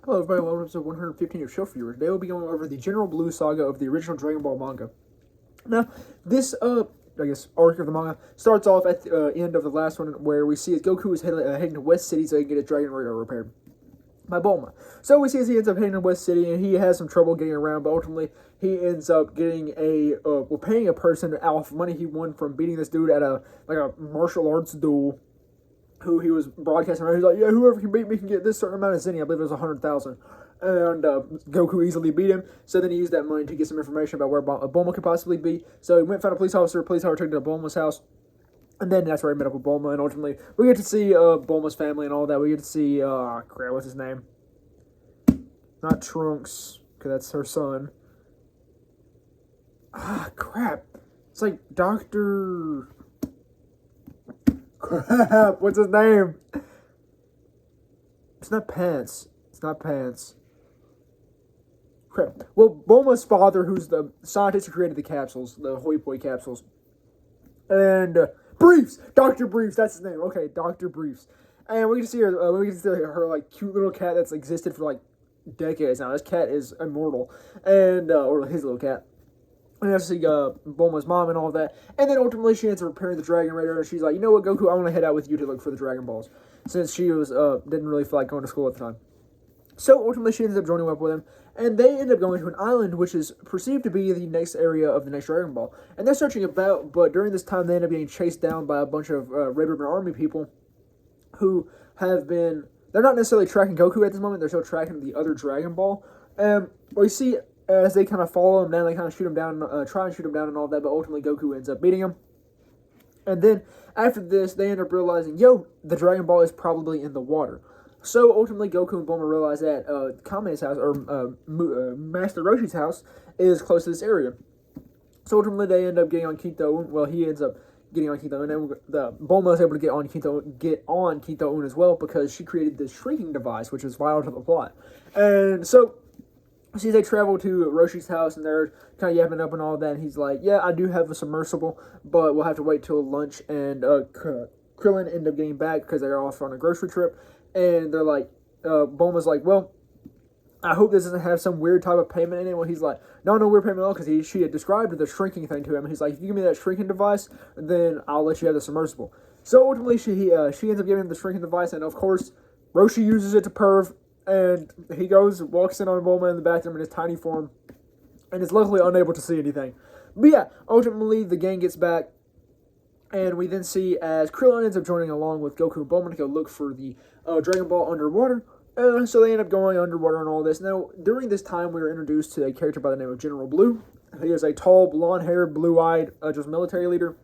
Hello everybody, welcome to episode 115 of Show Viewers. Today we'll be going over the General Blue saga of the original Dragon Ball manga. Now, this, arc of the manga starts off at the end of the last one where we see as Goku is heading to West City so he can get his Dragon Radar repaired by Bulma. So we see as he ends up heading to West City and he has some trouble getting around, but ultimately he ends up getting paying a person off money he won from beating this dude at a martial arts duel, who he was broadcasting around. He's like, yeah, whoever can beat me can get this certain amount of zenny. I believe it was 100,000. And Goku easily beat him. So then he used that money to get some information about where Bulma could possibly be. So he went and found a police officer. Police officer took him to Bulma's house. And then that's where he met up with Bulma. And ultimately, we get to see Bulma's family and all that. We get to see, what's his name? Not Trunks, because that's her son. It's like Dr. Crap, what's his name? It's not Pants. Crap. Well, Bulma's father, who's the scientist who created the capsules, the Hoi Poi capsules. And, Briefs! Dr. Briefs, that's his name. Okay, Dr. Briefs. And we get to see her, like, cute little cat that's existed for, like, decades now. This cat is immortal. And, or his little cat. And you have to see Bulma's mom and all of that. And then ultimately she ends up repairing the Dragon Radar. And she's like, you know what, Goku, I want to head out with you to look for the Dragon Balls. Since she was didn't really feel like going to school at the time. So ultimately she ends up joining up with him. And they end up going to an island which is perceived to be the next area of the next Dragon Ball. And they're searching about, but during this time they end up getting chased down by a bunch of Red Ribbon Army people who have been... They're not necessarily tracking Goku at this moment. They're still tracking the other Dragon Ball. And we see... as they kind of follow him down, they kind of shoot him down, try and shoot him down and all that, but ultimately Goku ends up beating him. And then, after this, they end up realizing, the Dragon Ball is probably in the water. So, ultimately, Goku and Bulma realize that Kame's house, or Master Roshi's house, is close to this area. So, ultimately, they end up getting on Quinto. Well, he ends up getting on Quinto, and then Bulma is able to get on Quinto as well, because she created this shrinking device, which is vital to the plot. And so... see, they travel to Roshi's house, and they're kind of yapping up and all that, and he's like, yeah, I do have a submersible, but we'll have to wait till lunch, and Krillin end up getting back, because they're off on a grocery trip, and they're like, Bulma's like, well, I hope this doesn't have some weird type of payment in it. Well, he's like, no weird payment at all, because she had described the shrinking thing to him, and he's like, if you give me that shrinking device, then I'll let you have the submersible. So, ultimately, she ends up giving him the shrinking device, and of course, Roshi uses it to perv. And he walks in on Bulma in the bathroom in his tiny form, and is luckily unable to see anything. But yeah, ultimately the gang gets back, and we then see as Krillin ends up joining along with Goku and Bulma to go look for the Dragon Ball underwater. And so they end up going underwater and all this. Now, during this time, we were introduced to a character by the name of General Blue. He is a tall, blonde-haired, blue-eyed, just military leader.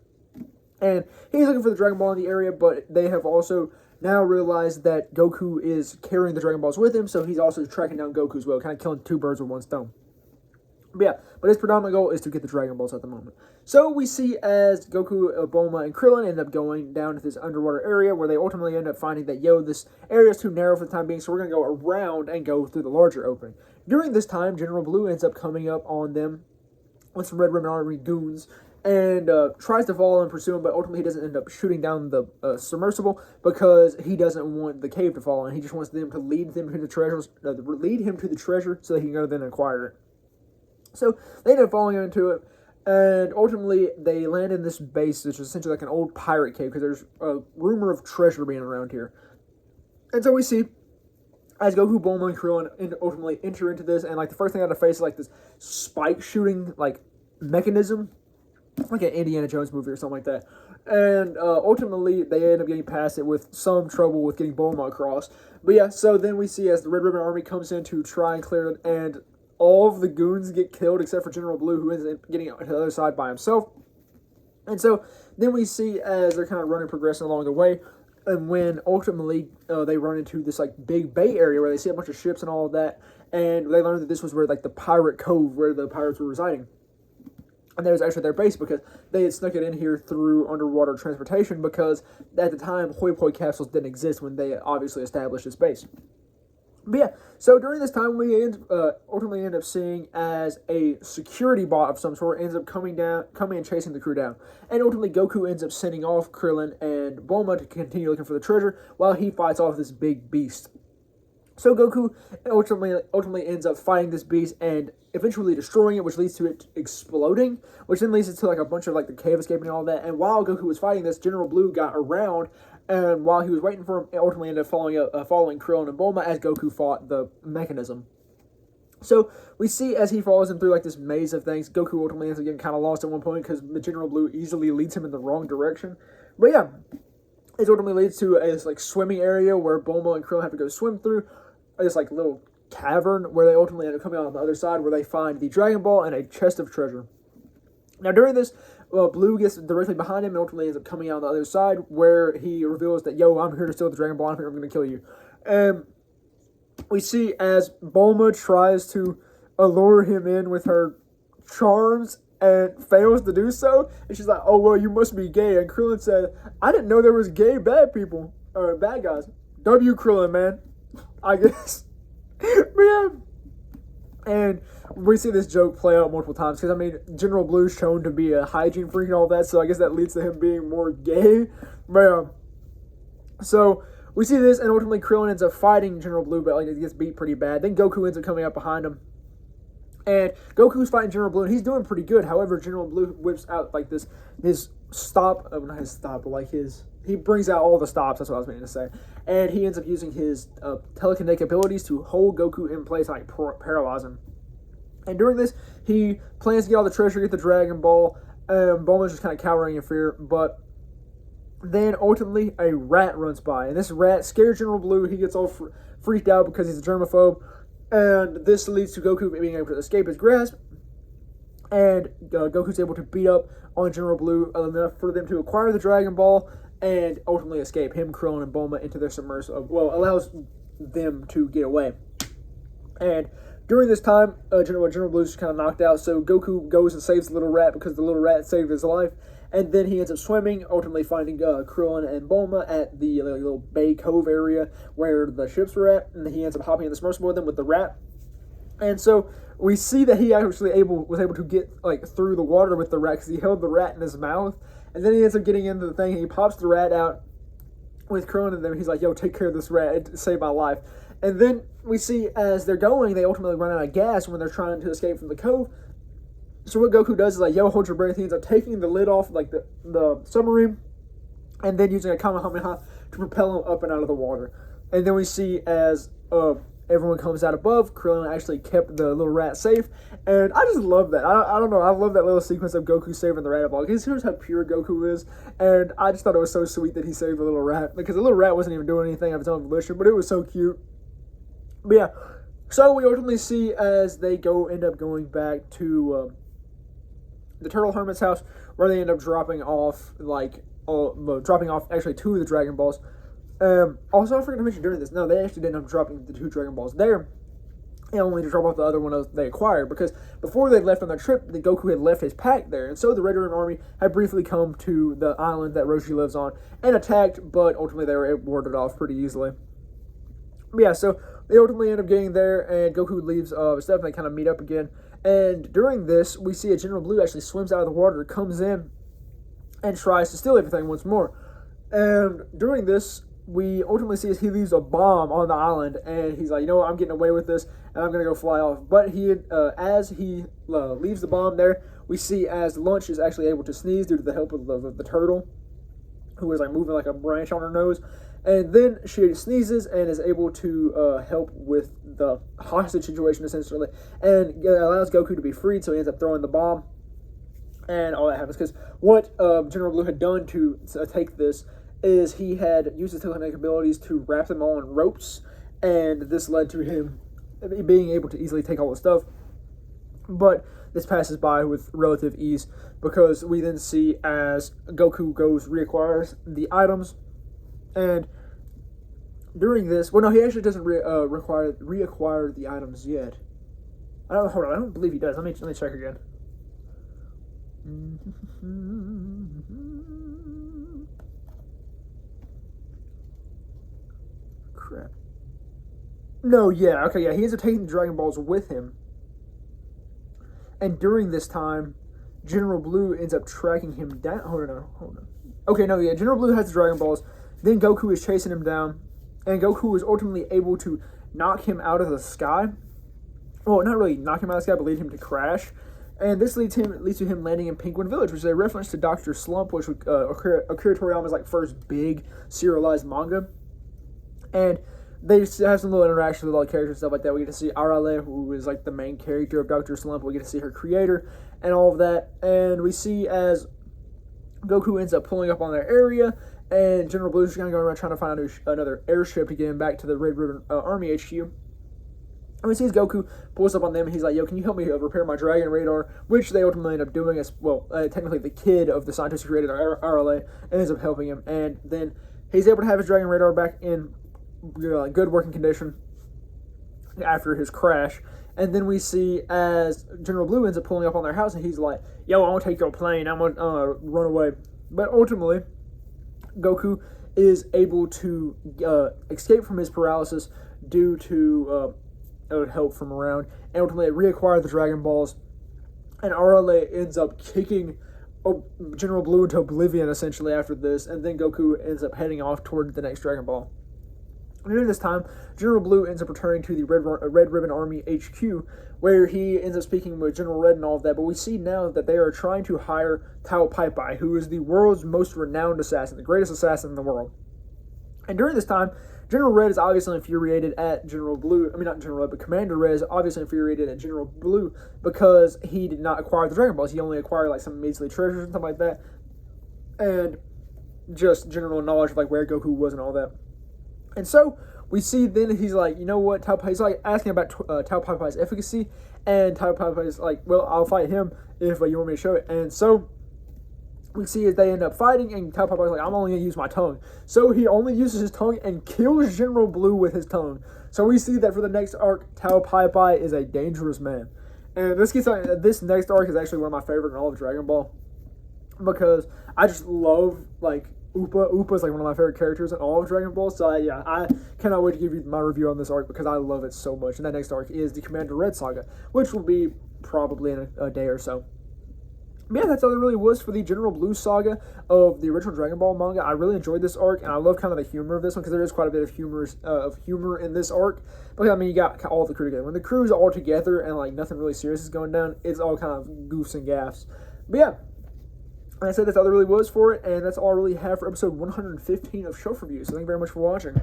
And he's looking for the Dragon Ball in the area, but they have also... now realize that Goku is carrying the Dragon Balls with him, so he's also tracking down Goku as well, kind of killing two birds with one stone. But his predominant goal is to get the Dragon Balls at the moment. So we see as Goku, Bulma, and Krillin end up going down to this underwater area where they ultimately end up finding that, this area is too narrow for the time being, so we're going to go around and go through the larger opening. During this time, General Blue ends up coming up on them with some Red Ribbon Army goons, and tries to follow and pursue him, but ultimately he doesn't end up shooting down the submersible because he doesn't want the cave to fall, and he just wants them to lead him to the treasure so that he can go then acquire it. So they end up falling into it, and ultimately they land in this base, which is essentially like an old pirate cave, because there's a rumor of treasure being around here. And so we see as Goku, Bulma, and Krillin ultimately enter into this, and like the first thing out of face is like this spike shooting like mechanism, like an Indiana Jones movie or something like that. And ultimately, they end up getting past it with some trouble with getting Bulma across. But yeah, so then we see as the Red Ribbon Army comes in to try and clear it, and all of the goons get killed except for General Blue, who ends up getting to the other side by himself. And so then we see as they're kind of running, progressing along the way, and when ultimately they run into this like big bay area where they see a bunch of ships and all of that, and they learn that this was where like the pirate cove where the pirates were residing. And that was actually their base because they had snuck it in here through underwater transportation because at the time, Hoi Poi capsules didn't exist when they obviously established this base. But yeah, so during this time, we ultimately end up seeing as a security bot of some sort ends up coming and chasing the crew down. And ultimately, Goku ends up sending off Krillin and Bulma to continue looking for the treasure while he fights off this big beast. So Goku ultimately ends up fighting this beast and eventually destroying it, which leads to it exploding, which then leads to like a bunch of like the cave escaping and all that. And while Goku was fighting this, General Blue got around, and while he was waiting for him, it ultimately ended up following Krillin and Bulma as Goku fought the mechanism. So we see as he follows him through like this maze of things, Goku ultimately ends up getting kind of lost at one point because General Blue easily leads him in the wrong direction. But yeah, it ultimately leads to this like swimming area where Bulma and Krillin have to go swim through this like little cavern where they ultimately end up coming out on the other side where they find the Dragon Ball and a chest of treasure. Now during this, Blue gets directly behind him and ultimately ends up coming out on the other side where he reveals that, yo, I'm here to steal the Dragon Ball, I'm going to kill you. And we see as Bulma tries to allure him in with her charms and fails to do so, and she's like, oh, well, you must be gay. And Krillin said, I didn't know there was gay bad people, or bad guys. W Krillin, man. I guess. Yeah. And we see this joke play out multiple times because, I mean, General Blue's shown to be a hygiene freak and all that, so I guess that leads to him being more gay. But, so we see this, and ultimately Krillin ends up fighting General Blue, but like it gets beat pretty bad. Then Goku ends up coming up behind him. And Goku's fighting General Blue, and he's doing pretty good. However, General Blue whips out like his stop, not his stop, but like he brings out all the stops, that's what I was meaning to say. And he ends up using his telekinetic abilities to hold Goku in place and like paralyze him. And during this, he plans to get all the treasure, get the Dragon Ball. Bulma's just kind of cowering in fear, but then ultimately a rat runs by, and this rat scares General Blue. He gets all freaked out because he's a germaphobe, and this leads to Goku being able to escape his grasp, and Goku's able to beat up on General Blue enough for them to acquire the Dragon Ball and ultimately escape him, Krillin, and Bulma into their submersible. Well, allows them to get away. And during this time, General Blue's just kind of knocked out, so Goku goes and saves the little rat because the little rat saved his life. And then he ends up swimming, ultimately finding Krillin and Bulma at the little Bay Cove area where the ships were at. And he ends up hopping in the submersible with them with the rat. And so we see that he actually was able to get like through the water with the rat because he held the rat in his mouth. And then he ends up getting into the thing and he pops the rat out with Krillin and them. He's like, yo, take care of this rat. It saved my life. And then we see as they're going, they ultimately run out of gas when they're trying to escape from the cove. So what Goku does is like, yo, hold your breath. He ends up taking the lid off like the submarine and then using a Kamehameha to propel him up and out of the water. And then we see as everyone comes out above, Krillin actually kept the little rat safe. And I just love that. I don't know. I love that little sequence of Goku saving the rat of all. Because here's how pure Goku is. And I just thought it was so sweet that he saved the little rat. Because the little rat wasn't even doing anything of its own volition, but it was so cute. But yeah. So we ultimately see as they end up going back to the Turtle Hermit's house, where they end up dropping off actually 2 of the Dragon Balls. Also, I forgot to mention during this, no, they actually didn't end up dropping the 2 Dragon Balls there. They only to drop off the other one they acquired, because before they left on their trip, the Goku had left his pack there, and so the Red Ribbon Army had briefly come to the island that Roshi lives on and attacked, but ultimately they were warded off pretty easily. But yeah, so they ultimately end up getting there, and Goku leaves stuff, and they kind of meet up again. And during this, we see a General Blue actually swims out of the water, comes in, and tries to steal everything once more. And during this, we ultimately see as he leaves a bomb on the island, and he's like, you know what, I'm getting away with this, and I'm going to go fly off. But as he leaves the bomb there, we see as Lunch is actually able to sneeze due to the help of the turtle, who is like moving like a branch on her nose. And then she sneezes and is able to help with the hostage situation, essentially, and allows Goku to be freed, so he ends up throwing the bomb, and all that happens. Because what General Blue had done to take this is he had used his telekinetic abilities to wrap them all in ropes, and this led to him being able to easily take all the stuff. But this passes by with relative ease, because we then see as Goku reacquires the items. And during this, well, no, he actually doesn't reacquire the items yet. Hold on, I don't believe he does. Let me check again. Crap. No, yeah, okay, yeah, he ends up taking the Dragon Balls with him. And during this time, General Blue ends up tracking him down. Hold on. Okay, no, yeah, General Blue has the Dragon Balls. Then Goku is chasing him down, and Goku is ultimately able to knock him out of the sky. Well, not really knock him out of the sky, but lead him to crash. And this leads to him landing in Penguin Village, which is a reference to Dr. Slump, which was Akira Toriyama's like first big serialized manga. And they have some little interactions with all the characters and stuff like that. We get to see Arale, who is like the main character of Dr. Slump. We get to see her creator and all of that. And we see as Goku ends up pulling up on their area, and General Blue's going to go around trying to find another airship to get him back to the Red Ribbon Army HQ. And we see as Goku pulls up on them, and he's like, yo, can you help me repair my Dragon Radar? Which they ultimately end up doing as, well, technically the kid of the scientist who created RLA ends up helping him. And then he's able to have his Dragon Radar back in good working condition after his crash. And then we see as General Blue ends up pulling up on their house, and he's like, yo, I want to take your plane, I'm going to run away. But ultimately, Goku is able to escape from his paralysis due to help from around, and ultimately reacquire the Dragon Balls. And RLA ends up kicking General Blue into oblivion, essentially, after this, and then Goku ends up heading off toward the next Dragon Ball. During this time, General Blue ends up returning to the Red Ribbon Army HQ, where he ends up speaking with General Red and all of that, but we see now that they are trying to hire Tao Pai Pai, who is the world's most renowned assassin, the greatest assassin in the world. And during this time, General Red is obviously infuriated at General Blue. I mean, not General Red, but Commander Red is obviously infuriated at General Blue because he did not acquire the Dragon Balls. He only acquired like some measly treasures and stuff like that, and just general knowledge of like where Goku was and all that. And so we see then he's like, you know what, Tao Pai, he's like asking about Tao Pai Pai's efficacy, and Tao Pai Pai is like, well, I'll fight him if you want me to show it. And so we see as they end up fighting, and Tao Pai Pai is like, I'm only going to use my tongue. So he only uses his tongue and kills General Blue with his tongue. So we see that for the next arc, Tao Pai Pai is a dangerous man. And this next arc is actually one of my favorite in all of Dragon Ball, because I just love, like, Upa. Upa's like one of my favorite characters in all of Dragon Ball. So I cannot wait to give you my review on this arc because I love it so much. And that next arc is the Commander Red Saga, which will be probably in a day or so. But yeah, that's all there really was for the General Blue saga of the original Dragon Ball manga. I really enjoyed this arc, and I love kind of the humor of this one because there is quite a bit of humor in this arc. But I mean, you got all the crew together. When the crew's all together and like nothing really serious is going down, it's all kind of goofs and gaffs. But yeah. Like I said, that's all there really was for it, and that's all I really have for episode 115 of Shelf Review. So thank you very much for watching.